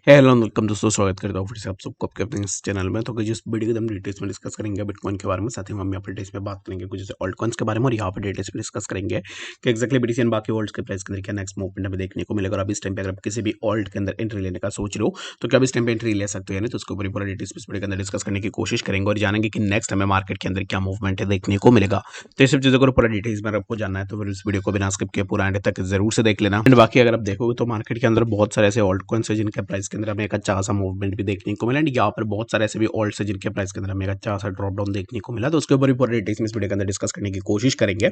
Hello welcome दोस्तों, स्वागत करता हूँ फिर से आप सबको आपके अपने इस चैनल में। तो जिस वीडियो के हम डिटेल्स में डिस्कस करेंगे बिटकॉइन के बारे में, साथ ही हम यहाँ पर डिटेल्स में बात करेंगे कुछ जैसे ऑल्ट कॉइन्स के बारे में, और यहाँ पर डिटेल्स में डिस्कस करेंगे कि एक्जैक्टली बीटीसी एंड बाकी ऑल्ट्स के प्राइस के अंदर क्या नेक्स्ट मूवमेंट हमें देखने को मिलेगा। और अभी इस टाइम पे अगर आप किसी भी ऑल्ट के अंदर एंट्री लेने का सोच रहे हो तो क्या अभी इस टाइम पे एंट्री ले सकते हो, यानी तो उसके ऊपर पूरा डिटेल्स इस वीडियो के अंदर डिस्कस करने की कोशिश करेंगे और जानेंगे कि नेक्स्ट हमें मार्केट के अंदर क्या मूवमेंट है देखने को मिलेगा। तो ये सब चीज़ों को पूरा डिटेल्स में आपको जानना है तो फिर इस वीडियो को बिना स्किप किए पूरा एंड तक जरूर से देख लेना। एंड बाकी अगर आप देखोगे तो मार्केट के अंदर बहुत सारे ऐसे ऑल्ट कॉइन्स है जिनके प्राइस के अंदर हमें एक अच्छा सा मूवमेंट भी देखने को मिला। एंड यहाँ पर बहुत सारे ऐसे भी ऑल्ट्स है जिनके प्राइस के अंदर हमें एक अच्छा सा ड्रॉप डाउन देखने को मिला। तो उसके ऊपर भी पूरा डिटेल्स में इस वीडियो के अंदर डिस्कस करने की कोशिश करेंगे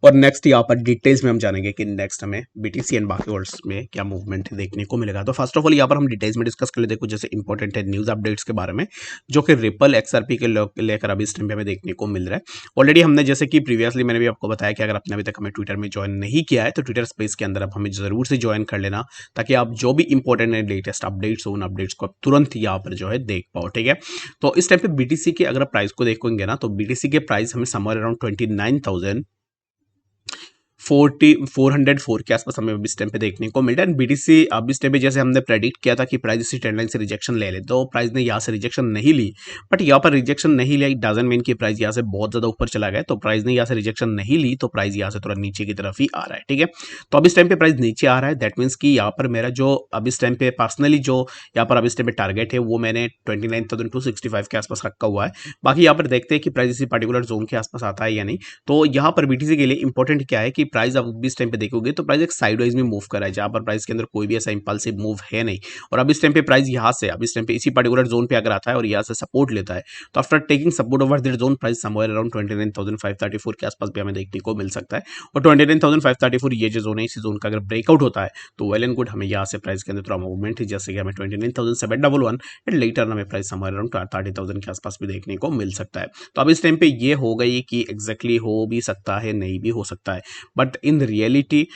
और नेक्स्ट यहाँ पर डिटेल्स में हम जानेंगे कि नेक्स्ट हमें बीटीसी एंड बाकी ऑल्ट्स में क्या मूवमेंट देखने को मिलेगा। तो फर्स्ट ऑफ ऑल यहाँ पर हम डिटेल्स में डिस्कस कर लेते हैं कुछ जैसे इंपॉर्टेंट है न्यूज अपडेट्स के बारे में, जो कि रिपल एक्सआरपी के लेकर अभी इस टाइम पे हमें देखने को मिल रहा है। ऑलरेडी हमने जैसे कि प्रीवियसली मैंने भी आपको बताया कि अगर आपने अभी तक हमें ट्विटर में ज्वाइन नहीं किया है तो ट्विटर स्पेस के अंदर आप हमें जरूर से ज्वाइन कर लेना, ताकि आप जो भी इंपॉर्टेंट एंड लेटेस्ट अपडेट्स हो उन अपडेट्स को आप तुरंत यहाँ पर जो है देख पाओ। ठीक है, तो इस टाइम पे बीटीसी के अगर प्राइस को देखोगे ना तो बीटीसी के प्राइस हमें समवेयर अराउंड 404 के आसपास हमें इस टाइम पे देखने को मिल रहा है। बीटीसी अब इस टाइम पे जैसे हमने प्रेडिक्ट किया था कि प्राइस इसी ट्रेंड लाइन से रिजेक्शन ले ले, तो प्राइस ने यहाँ से रिजेक्शन नहीं ली। बट यहाँ पर रिजेक्शन नहीं लिया, इट डजंट मीन कि प्राइस यहाँ से बहुत ज्यादा ऊपर चला गया। तो प्राइस ने यहाँ से रिजेक्शन नहीं ली तो प्राइस यहाँ से थोड़ा नीचे की तरफ ही आ रहा है। ठीक है, तो अब इस टाइम पे प्राइस नीचे आ रहा है, दैट मीन्स कि यहाँ पर मेरा जो अब इस टाइम पे पर्सनली जो यहाँ पर अब इस टाइम पे टारगेट है वो मैंने 29,265 के आसपास रखा हुआ है। बाकी यहाँ पर देखते हैं कि प्राइस इसी पर्टिकुलर जोन के आसपास आता है या नहीं। तो यहाँ पर बीटीसी के लिए इंपॉर्टेंट क्या है कि प्राइस अब इस टाइम पे देखोगे तो प्राइस एक साइडवाइज में मूव कर रहा है, जहां पर प्राइस के अंदर कोई भी ऐसा इंपल्सिव मूव है नहीं। और अब इस टाइम पे प्राइस यहाँ से अब इस टाइम पे इसी पर्टिकुलर जोन पे अगर आता है और यहाँ से सपोर्ट लेता है तो after taking support over that zone price somewhere around 29,534 के आसपास भी हमें देखने को मिल सकता है। और 29,534 ये जो जोन है, इसी जोन का अगर ब्रेकआउट होता है तो वेल एंड गुड, हमें यहाँ से प्राइस के अंदर थोड़ा मूवमेंट है, जैसे कि हमें 29,711 एंड लेटर हमें प्राइस समवेयर अराउंड 30,000 के आसपास भी देखने को मिल सकता है। तो अब इस टाइम पे ये हो गई कि एग्जैक्टली हो भी सकता है, नहीं भी हो सकता है, बट इन रियलिटी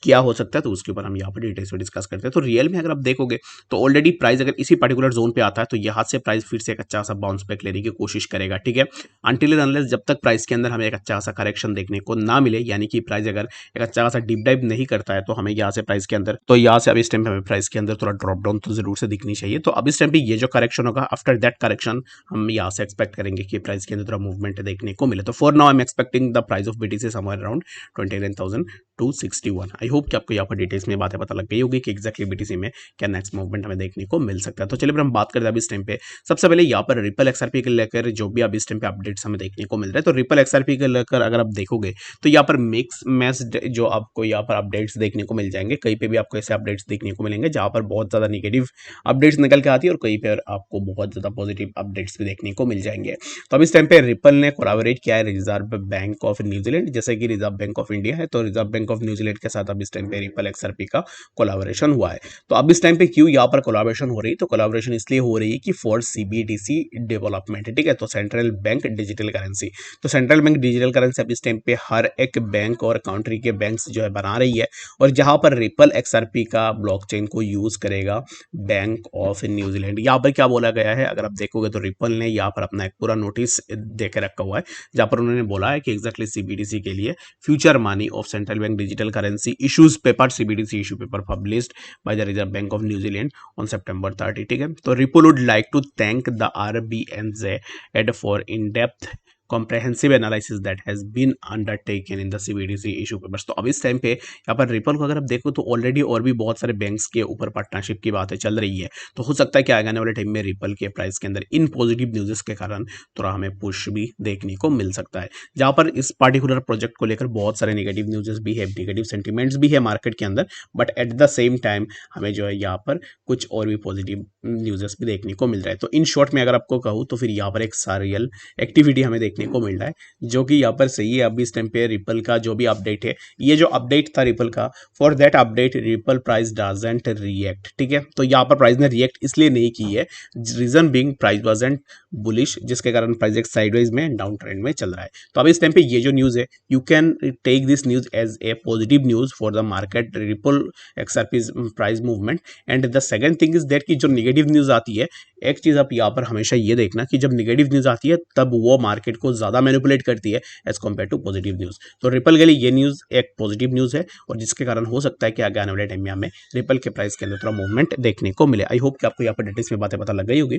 क्या हो सकता है तो उसके ऊपर हम यहाँ पर डिटेल्स में डिस्कस करते हैं। तो रियल में अगर आप देखोगे तो ऑलरेडी प्राइस अगर इसी पर्टिकुलर जोन पे आता है तो यहाँ से प्राइस फिर से एक अच्छा सा बाउंस बैक लेने की कोशिश करेगा। ठीक है, अनटिल एंड अनलेस जब तक प्राइस के अंदर हमें एक अच्छा सा करेक्शन देखने को ना मिले, यानी कि प्राइस अगर एक अच्छा सा डीप डाइव नहीं करता है तो हमें यहाँ से प्राइस के अंदर तो यहाँ से अब इस टाइम पे हमें प्राइस के अंदर थोड़ा ड्रॉप डाउन तो जरूर से दिखनी चाहिए। तो अब इस टाइम पे ये जो करेक्शन होगा आफ्टर दैट करेक्शन हम यहाँ से एक्सपेक्ट करेंगे कि प्राइस के अंदर थोड़ा मूवमेंट देखने को मिले। तो for now I am expecting the price of BTC somewhere around 29,261। I hope कि आपको यहाँ पर डिटेल्स में बातें पता लग गई होगी कि एक्जैक्टली बीटीसी में क्या नेक्स्ट मूवमेंट हमें देखने को मिल सकता है। तो चलिए फिर हम बात करते हैं अभी इस टाइम पे सबसे पहले यहाँ पर रिपल एक्सआरपी के लेकर जो भी अभी इस टाइम पे अपडेट्स हमें देखने को मिल रहा है। तो रिपल एक्सआरपी के लेकर अगर आप देखोगे तो यहाँ पर मिक्स मैच्ड जो आपको यहाँ पर अपडेट्स देखने को मिल जाएंगे। कहीं पे भी आपको ऐसे अपडेट्स देखने को मिलेंगे जहाँ पर बहुत ज्यादा निगेटिव अपडेट्स निकल के आती है और कहीं पर आपको बहुत ज्यादा पॉजिटिव अपडेट्स भी देखने को मिल जाएंगे। तो अब इस टाइम पे रिपल ने कोलैबोरेट किया है रिजर्व बैंक ऑफ न्यूजीलैंड, जैसे कि रिजर्व बैंक ऑफ इंडिया है तो रिजर्व बैंक ऑफ न्यूजीलैंड के साथ अब इस टाइम पे रिपल एक्सआरपी का कोलैबोरेशन हुआ है। तो अब इस टाइम पे क्यों यहाँ पर कोलैबोरेशन हो रही है, तो कोलैबोरेशन इसलिए हो रही है कि फॉर सीबीडीसी डेवलपमेंट। ठीक है, तो सेंट्रल बैंक डिजिटल करेंसी, तो सेंट्रल बैंक डिजिटल करेंसी अब इस टाइम पे हर एक बैंक और कंट्री के बैंक्स जो है बना रही है, और जहां पर रिपल एक्सआरपी का ब्लॉकचेन को यूज करेगा बैंक ऑफ न्यूजीलैंड। यहाँ पर क्या बोला गया है, अगर आप देखोगे तो रिपल ने यहाँ पर अपना एक पूरा नोटिस दे के रखा हुआ है जहां पर उन्होंने बोला है कि एक्जैक्टली सीबीडीसी के लिए future money of central bank digital currency issues paper, CBDC issue paper published by the reserve bank of New Zealand on September 30। ठीक है, तो Ripple would like to thank the RBNZ for in depth comprehensive analysis that has been undertaken in the CBDC issue papers। तो अब इस time पे यहाँ पर ripple को अगर आप देखो तो ऑलरेडी और भी बहुत सारे बैंक्स के ऊपर पार्टनरशिप की बातें चल रही है। तो हो सकता है कि आने वाले टाइम में रिपल के प्राइस के अंदर इन पॉजिटिव न्यूज़ के कारण थोड़ा हमें पुश भी देखने को मिल सकता है। जहाँ पर इस पार्टिकुलर प्रोजेक्ट को लेकर बहुत सारे नेगेटिव न्यूज़ भी है, नेगेटिव सेंटिमेंट्स भी है मार्केट के अंदर, but at the same time हमें जो है यहाँ पर कुछ और भी पॉजिटिव न्यूज़ भी देखने को मिल रहा है। तो इन शॉर्ट में अगर आपको कहूँ तो फिर यहाँ पर एक सारियल एक्टिविटी हमें देखने को मिल रहा है, जो कि यहाँ पर सही है। अभी इस टाइम पे रिपल का जो भी अपडेट है, ये जो अपडेट था रिपल का, for that update ripple price doesn't react. ठीक है, तो यहाँ पर प्राइस ने रिएक्ट इसलिए नहीं की है, reason being price wasn't bullish, जिसके कारण प्राइस एक साइडवाइज में डाउन ट्रेंड में चल रहा है। तो अभी इस टाइम पे ये जो न्यूज है, you can take this news as a positive news for the market Ripple XRP price movement. And the second thing is that कि जो नेगेटिव न्यूज आती है एक चीज़ आप यहाँ पर हमेशा ये देखना कि जब नेगेटिव न्यूज़ आती है तब वो मार्केट को ज़्यादा मैनिपुलेट करती है as compare to positive news. तो रिपल के लिए ये न्यूज़ एक पॉजिटिव न्यूज़ है और जिसके कारण हो सकता है कि आगे आने वाले टाइम में हमें रिपल के प्राइस के अंदर थोड़ा मूवमेंट देखने को मिले। आई होप कि आपको यहाँ पर डिटेल्स में बातें पता लग गई होगी।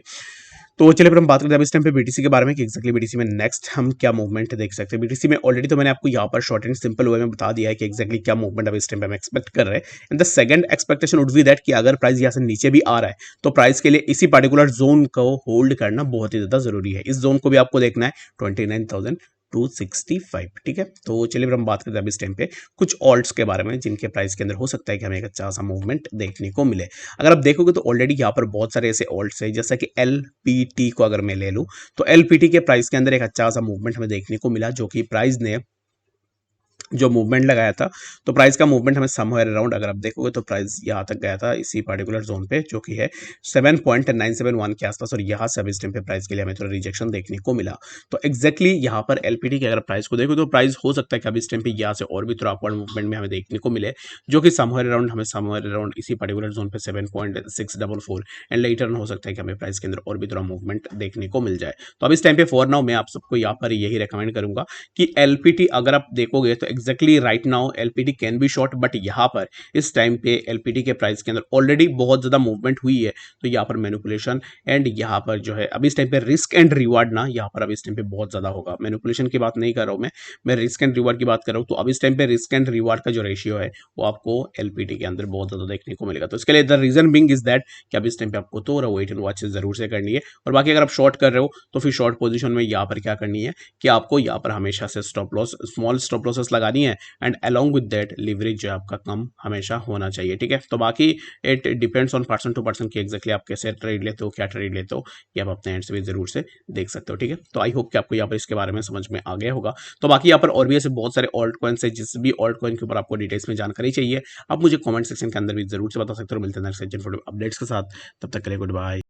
तो चलिए फिर हम बात करते हैं अब इस टाइम पे बीटीसी के बारे में कि एक्जैक्टली बीटीसी में नेक्स्ट हम क्या मूवमेंट देख सकते हैं। बीटीसी में ऑलरेडी तो मैंने आपको यहाँ पर शॉर्ट एंड सिंपल वे में बता दिया है कि एक्जैक्टली क्या मूवमेंट अब इस टाइम पे हम एक्सपेक्ट कर रहे हैं। And the second expectation would be that कि अगर प्राइस यहाँ से नीचे भी आ रहा है तो प्राइस के लिए इसी पर्टिकुलर जोन को होल्ड करना बहुत ही ज्यादा जरूरी है। इस जोन को भी आपको देखना है 29,265। ठीक है, तो चलिए फिर हम बात करते हैं अब इस टाइम पे कुछ ऑल्ट्स के बारे में जिनके प्राइस के अंदर हो सकता है कि हमें एक अच्छा सा मूवमेंट देखने को मिले। अगर आप देखोगे तो ऑलरेडी यहाँ पर बहुत सारे ऐसे ऑल्ट्स है, जैसा कि एलपीटी को अगर मैं ले लूँ तो एलपीटी के प्राइस के अंदर एक अच्छा सा मूवमेंट हमें देखने को मिला, जो कि प्राइस ने जो मूवमेंट लगाया था तो प्राइस का मूवमेंट हमें समवेयर अराउंड अगर आप देखोगे तो प्राइस यहाँ तक गया था इसी पर्टिकुलर जोन पे, जो कि है 7.971 के आसपास, और यहाँ से अब इस टाइम पे प्राइस के लिए हमें थोड़ा रिजेक्शन देखने को मिला। तो एक्जैक्टली यहाँ पर एलपीटी के अगर प्राइस को देखो तो प्राइस हो सकता है कि अब इस टाइम पे यहाँ से और भी थोड़ा अपवर्ड मूवमेंट में हमें देखने को मिले, जो कि समवेयर अराउंड इसी पर्टिकुलर जोन पे 7.644 एंड लेटर हो सकता है कि हमें प्राइस के अंदर और भी थोड़ा मूवमेंट देखने को मिल जाए। तो अब इस टाइम पे फॉर नाउ मैं आप सबको यहाँ पर यही रिकमेंड करूंगा कि एलपीटी अगर आप देखोगे तो exactly right now LPT can be short, but यहाँ पर इस टाइम पे एलपीटी के प्राइस के अंदर ऑलरेडी बहुत ज्यादा मूवमेंट हुई है, तो यहाँ पर मैनिपुलेशन एंड यहाँ पर जो है अभी इस टाइम पे रिस्क एंड रिवार्ड ना यहाँ पर अभी इस टाइम पे बहुत ज्यादा होगा। मैनिपुलेशन की बात नहीं कर रहा हूँ मैं रिस्क एंड रिवार्ड की बात कर रहा हूँ। तो अब इस टाइम पे रिस्क एंड रिवार्ड का जो रेशियो है वो आपको एलपीटी के अंदर बहुत ज्यादा देखने को मिलेगा। तो इसके लिए the reason being is that कि अब इस टाइम पे आपको तो वेट एंड वॉच जरूर से करनी है। और बाकी अगर आप शॉर्ट कर रहे हो तो फिर शॉर्ट पोजीशन में यहाँ पर क्या करनी है कि आपको यहाँ पर हमेशा से stop loss small stop losses लगानी है and along with that leverage जो आपका कम हमेशा होना चाहिए। ठीक है, तो बाकी it depends on person to person कि एक्जैक्टली आप कैसे ट्रेड लेते हो, क्या ट्रेड लेते हो, ये आप अपने एंड से भी जरूर से देख सकते हो। ठीक है, तो आई होप कि आपको यहाँ पर इसके बारे में समझ में आ गया होगा। तो बाकी यहाँ पर और भी ऐसे बहुत सारे ऑल्ट कॉइन्स है, जिस भी ऑल्ट कॉइन के ऊपर आपको डिटेल्स में जानकारी चाहिए आप मुझे कमेंट सेक्शन के अंदर भी जरूर से बता सकते हो। मिलते हैं नेक्स्ट अपडेट्स के साथ, तब तक के लिए गुड बाय।